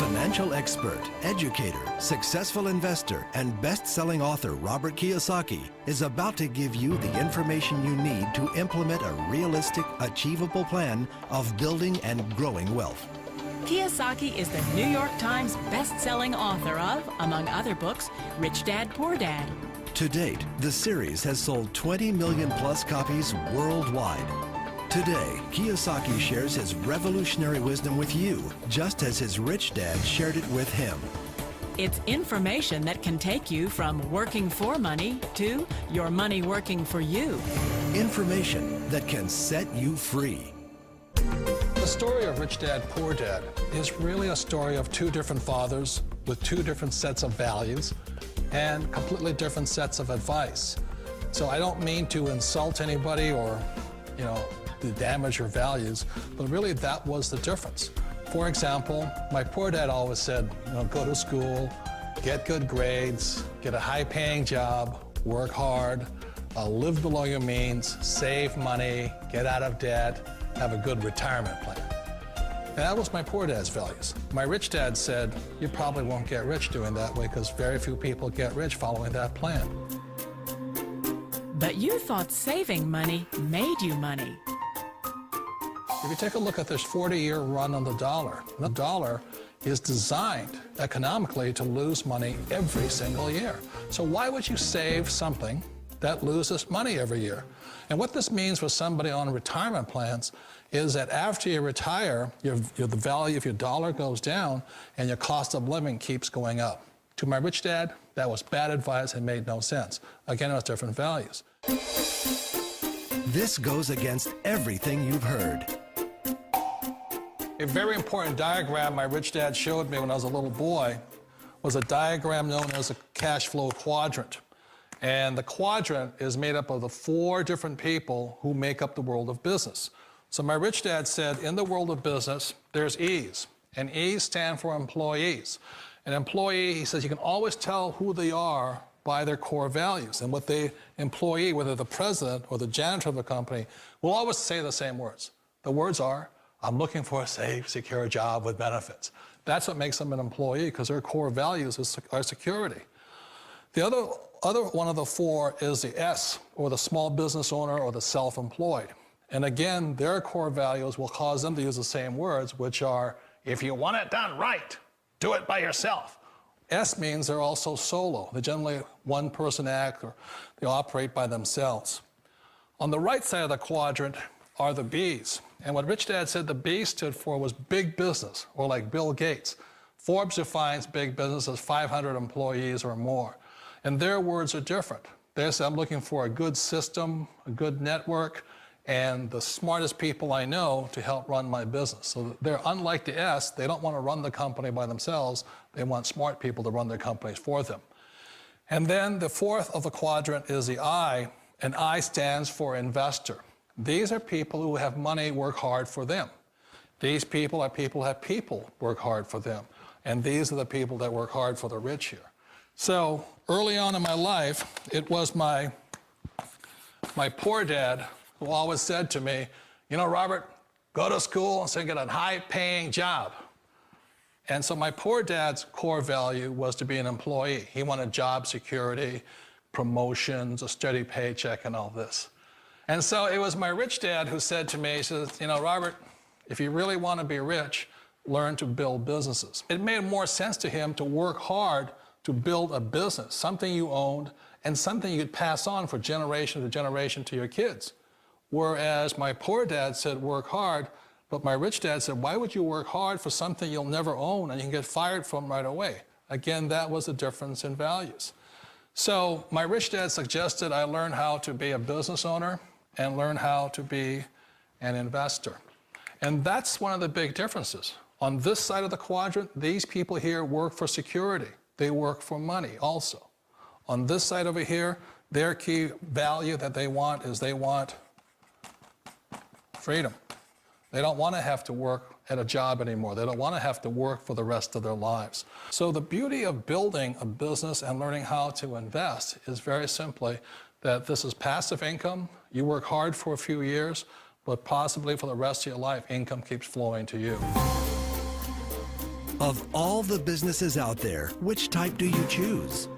Financial expert, educator, successful investor, and best-selling author Robert Kiyosaki is about to give you the information you need to implement a realistic, achievable plan of building and growing wealth. Kiyosaki is the New York Times best-selling author of, among other books, Rich Dad, Poor Dad. To date, the series has sold 20 million plus copies worldwide. Today, Kiyosaki shares his revolutionary wisdom with you, just as his rich dad shared it with him. It's information that can take you from working for money to your money working for you. Information that can set you free. The story of Rich Dad, Poor Dad is really a story of two different fathers with two different sets of values and completely different sets of advice. So I don't mean to insult anybody or, to damage your values, but really that was the difference. For example, my poor dad always said, go to school, get good grades, get a high-paying job, work hard, live below your means, save money, get out of debt, have a good retirement plan. And that was my poor dad's values. My rich dad said, you probably won't get rich doing that way because very few people get rich following that plan. But you thought saving money made you money. If you take a look at this 40-year run on the dollar is designed economically to lose money every single year. So why would you save something that loses money every year? And what this means for somebody on retirement plans is that after you retire, the value of your dollar goes down and your cost of living keeps going up. To my rich dad, that was bad advice and made no sense. Again, it was different values. This goes against everything you've heard. A very important diagram my rich dad showed me when I was a little boy was a diagram known as a cash flow quadrant. And the quadrant is made up of the four different people who make up the world of business. So my rich dad said, in the world of business, there's E's, and E's stand for employees. An employee, he says, you can always tell who they are by their core values. And what the employee, whether the president or the janitor of the company, will always say the same words. The words are, I'm looking for a safe, secure job with benefits. That's what makes them an employee, because their core values are security. The other one of the four is the S, or the small business owner or the self-employed. And again, their core values will cause them to use the same words, which are, if you want it done right, do it by yourself. S means they're also solo. They're generally one-person act, or they operate by themselves. On the right side of the quadrant are the B's. And what Rich Dad said the B stood for was big business, or like Bill Gates. Forbes defines big business as 500 employees or more. And their words are different. They say, I'm looking for a good system, a good network, and the smartest people I know to help run my business. So they're unlike the S. They don't want to run the company by themselves. They want smart people to run their companies for them. And then the fourth of the quadrant is the I, and I stands for investor. These are people who have money work hard for them. These people are people who have people work hard for them. And these are the people that work hard for the rich here. So early on in my life, it was my poor dad who always said to me, Robert, go to school and get a high-paying job. And so my poor dad's core value was to be an employee. He wanted job security, promotions, a steady paycheck, and all this. And so it was my rich dad who said to me, he says, Robert, if you really want to be rich, learn to build businesses. It made more sense to him to work hard to build a business, something you owned and something you could pass on for generation to generation to your kids. Whereas my poor dad said, work hard, but my rich dad said, why would you work hard for something you'll never own and you can get fired from right away? Again, that was the difference in values. So my rich dad suggested I learn how to be a business owner and learn how to be an investor. And that's one of the big differences. On this side of the quadrant, these people here work for security. They work for money also. On this side over here, their key value that they want is they want freedom. They don't want to have to work at a job anymore. They don't want to have to work for the rest of their lives. So the beauty of building a business and learning how to invest is very simply that this is passive income. You work hard for a few years, but possibly for the rest of your life, income keeps flowing to you. Of all the businesses out there, which type do you choose?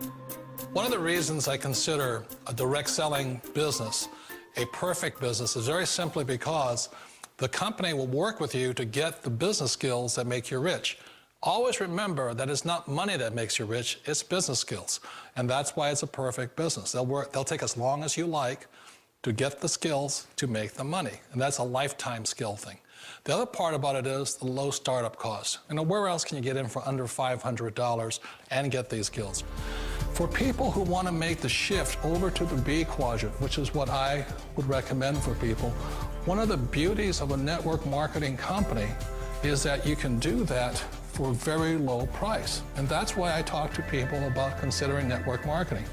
One of the reasons I consider a direct selling business a perfect business is very simply because the company will work with you to get the business skills that make you rich. Always remember that it's not money that makes you rich, it's business skills. And that's why it's a perfect business. They'll take as long as you like to get the skills to make the money. And that's a lifetime skill thing. The other part about it is the low startup cost. Where else can you get in for under $500 and get these skills? For people who want to make the shift over to the B quadrant, which is what I would recommend for people, one of the beauties of a network marketing company is that you can do that for a very low price. And that's why I talk to people about considering network marketing.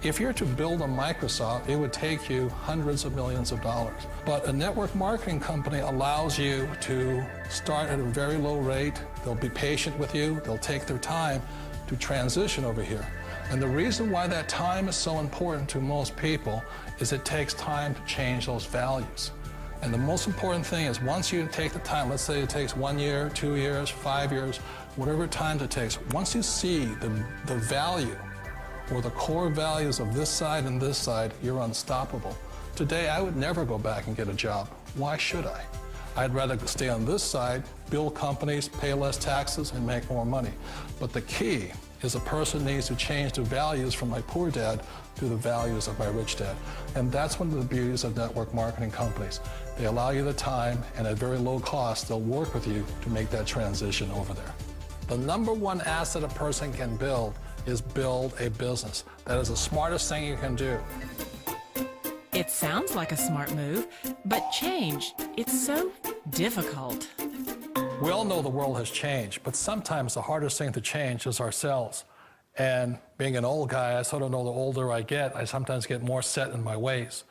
If you're to build a Microsoft, it would take you hundreds of millions of dollars. But a network marketing company allows you to start at a very low rate. They'll be patient with you. They'll take their time to transition over here. And the reason why that time is so important to most people is it takes time to change those values. And the most important thing is once you take the time, let's say it takes 1 year, 2 years, 5 years, whatever time it takes, once you see the value or the core values of this side and this side, you're unstoppable. Today, I would never go back and get a job. Why should I? I'd rather stay on this side, build companies, pay less taxes, and make more money. But the key is a person needs to change the values from my poor dad to the values of my rich dad. And that's one of the beauties of network marketing companies. They allow you the time, and at very low cost, they'll work with you to make that transition over there. The number one asset a person can build is build a business. That is the smartest thing you can do. It sounds like a smart move, but change, it's so difficult. We all know the world has changed, but sometimes the hardest thing to change is ourselves. And being an old guy, I sort of know the older I get, I sometimes get more set in my ways.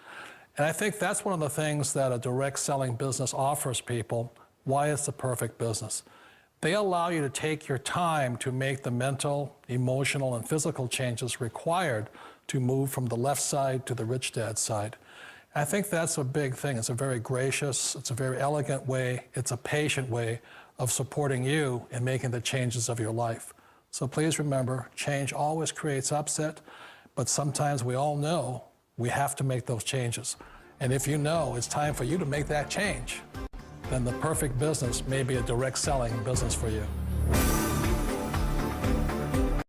And I think that's one of the things that a direct selling business offers people, why it's the perfect business. They allow you to take your time to make the mental, emotional, and physical changes required to move from the left side to the rich dad side. I think that's a big thing. It's a very gracious, it's a very elegant way, it's a patient way of supporting you in making the changes of your life. So please remember, change always creates upset, but sometimes we all know we have to make those changes. And if you know it's time for you to make that change, then the perfect business may be a direct selling business for you.